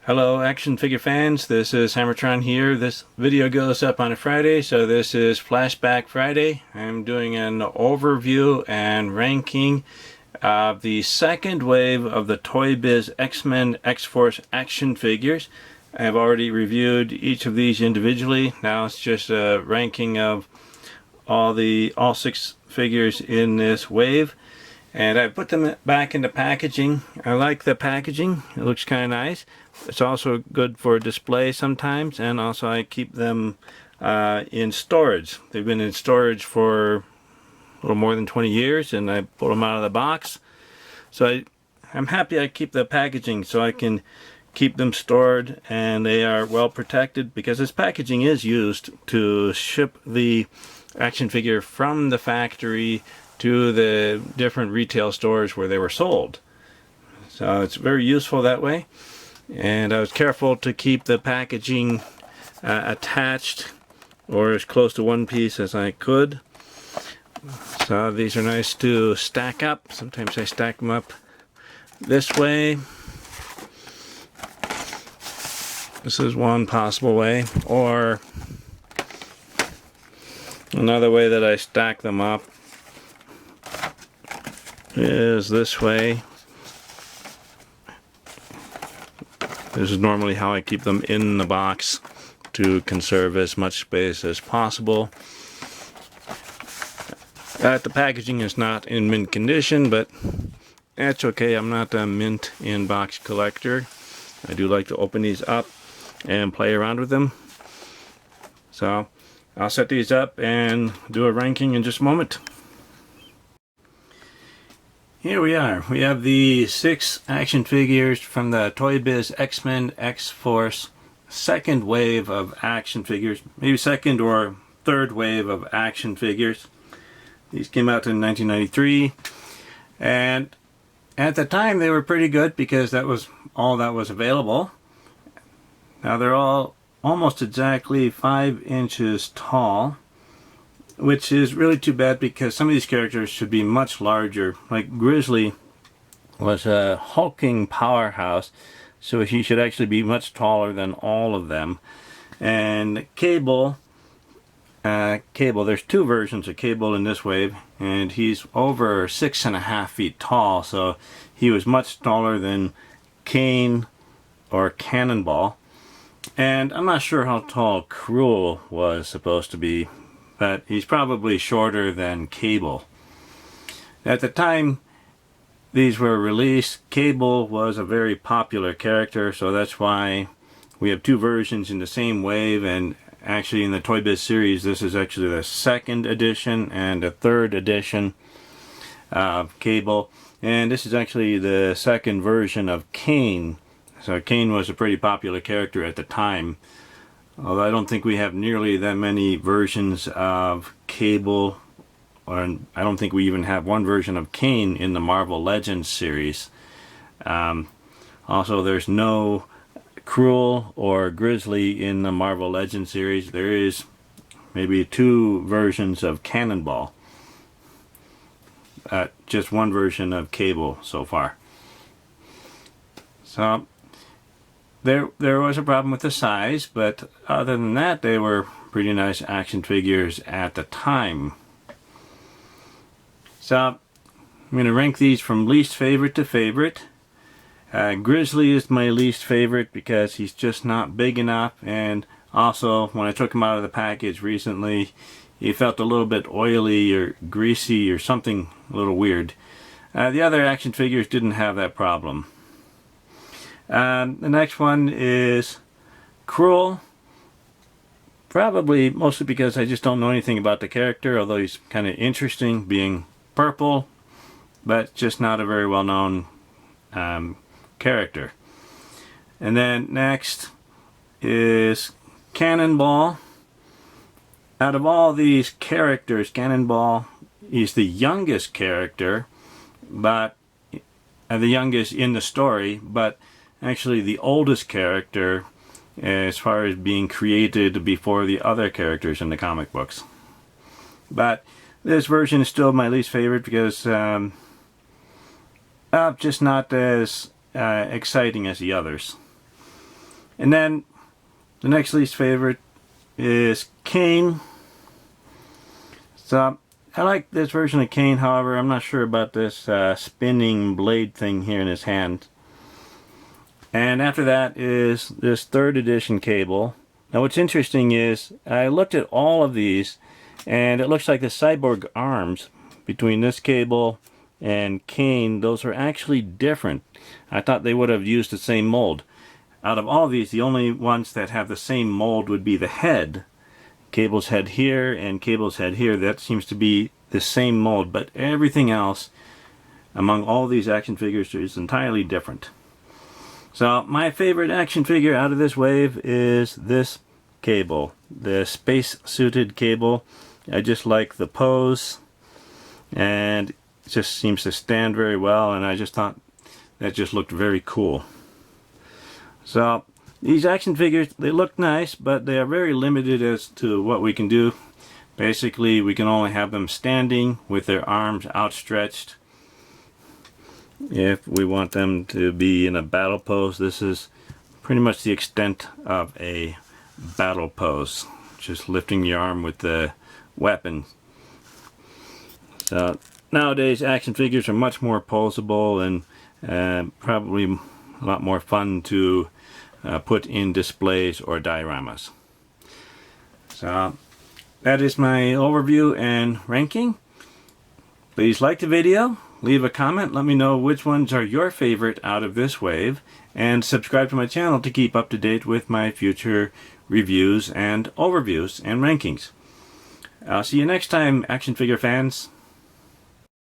Hello action figure fans, this is HammerTron here. This video goes up on a Friday, so this is Flashback Friday. I'm doing an overview and ranking of the second wave of the Toy Biz X-Men X-Force action figures. I have already reviewed each of these individually. Now it's just a ranking of all 6 figures in this wave. And I put them back into packaging. I like the packaging. It looks kind of nice. It's also good for display sometimes, and also I keep them in storage. They've been in storage for a little more than 20 years, and I pull them out of the box. So I'm happy I keep the packaging so I can keep them stored, and they are well protected because this packaging is used to ship the action figure from the factory to the different retail stores where they were sold. So it's very useful that way. And I was careful to keep the packaging attached or as close to one piece as I could. So these are nice to stack up. Sometimes I stack them up this way. This is one possible way. Or another way that I stack them up is this way. This is normally how I keep them in the box to conserve as much space as possible. The packaging is not in mint condition, but that's okay. I'm not a mint in box collector. I do like to open these up and play around with them. So I'll set these up and do a ranking in just a moment. Here we are. We have the 6 action figures from the Toy Biz X-Men X-Force second wave of action figures. Maybe second or third wave of action figures. These came out in 1993. And at the time they were pretty good because that was all that was available. Now they're all almost exactly 5 inches tall, which is really too bad because some of these characters should be much larger. Like Grizzly was a hulking powerhouse, so he should actually be much taller than all of them. And Cable, there's 2 versions of Cable in this wave, and he's over 6.5 feet tall, so he was much taller than Kane or Cannonball. And I'm not sure how tall Cruel was supposed to be, but he's probably shorter than Cable. At the time these were released, Cable was a very popular character, so that's why we have 2 versions in the same wave. And actually in the Toy Biz series, this is actually the 2nd edition and the 3rd edition of Cable. And this is actually the 2nd version of Kane. So Kane was a pretty popular character at the time. Although I don't think we have nearly that many versions of Cable, or I don't think we even have one version of Kane in the Marvel Legends series. Also, there's no Cruel or Grizzly in the Marvel Legends series. There is maybe 2 versions of Cannonball. Just one version of Cable so far. So There was a problem with the size, but other than that, they were pretty nice action figures at the time. So I'm going to rank these from least favorite to favorite. Grizzly is my least favorite because he's just not big enough, and also when I took him out of the package recently, he felt a little bit oily or greasy or something a little weird. The other action figures didn't have that problem. The next one is Cruel. Probably mostly because I just don't know anything about the character, although he's kind of interesting being purple, but just not a very well known character. And then next is Cannonball. Out of all these characters, Cannonball is the youngest character, but the youngest in the story, but actually the oldest character as far as being created before the other characters in the comic books. But this version is still my least favorite because just not as exciting as the others. And then the next least favorite is Kane. So I like this version of Kane, however I'm not sure about this spinning blade thing here in his hand. And after that is this 3rd edition cable. Now what's interesting is I looked at all of these and it looks like the cyborg arms between this cable and Kane, those are actually different. I thought they would have used the same mold. Out of all of these, the only ones that have the same mold would be the head. Cable's head here and Cable's head here. That seems to be the same mold, but everything else among all these action figures is entirely different. So my favorite action figure out of this wave is this Cable, the space-suited Cable. I just like the pose, and it just seems to stand very well, and I just thought that just looked very cool. So these action figures, they look nice, but they are very limited as to what we can do. Basically, we can only have them standing with their arms outstretched. If we want them to be in a battle pose, this is pretty much the extent of a battle pose. Just lifting your arm with the weapon. So nowadays action figures are much more posable and probably a lot more fun to put in displays or dioramas. So that is my overview and ranking. Please like the video, leave a comment, let me know which ones are your favorite out of this wave, and subscribe to my channel to keep up to date with my future reviews and overviews and rankings. I'll see you next time, action figure fans.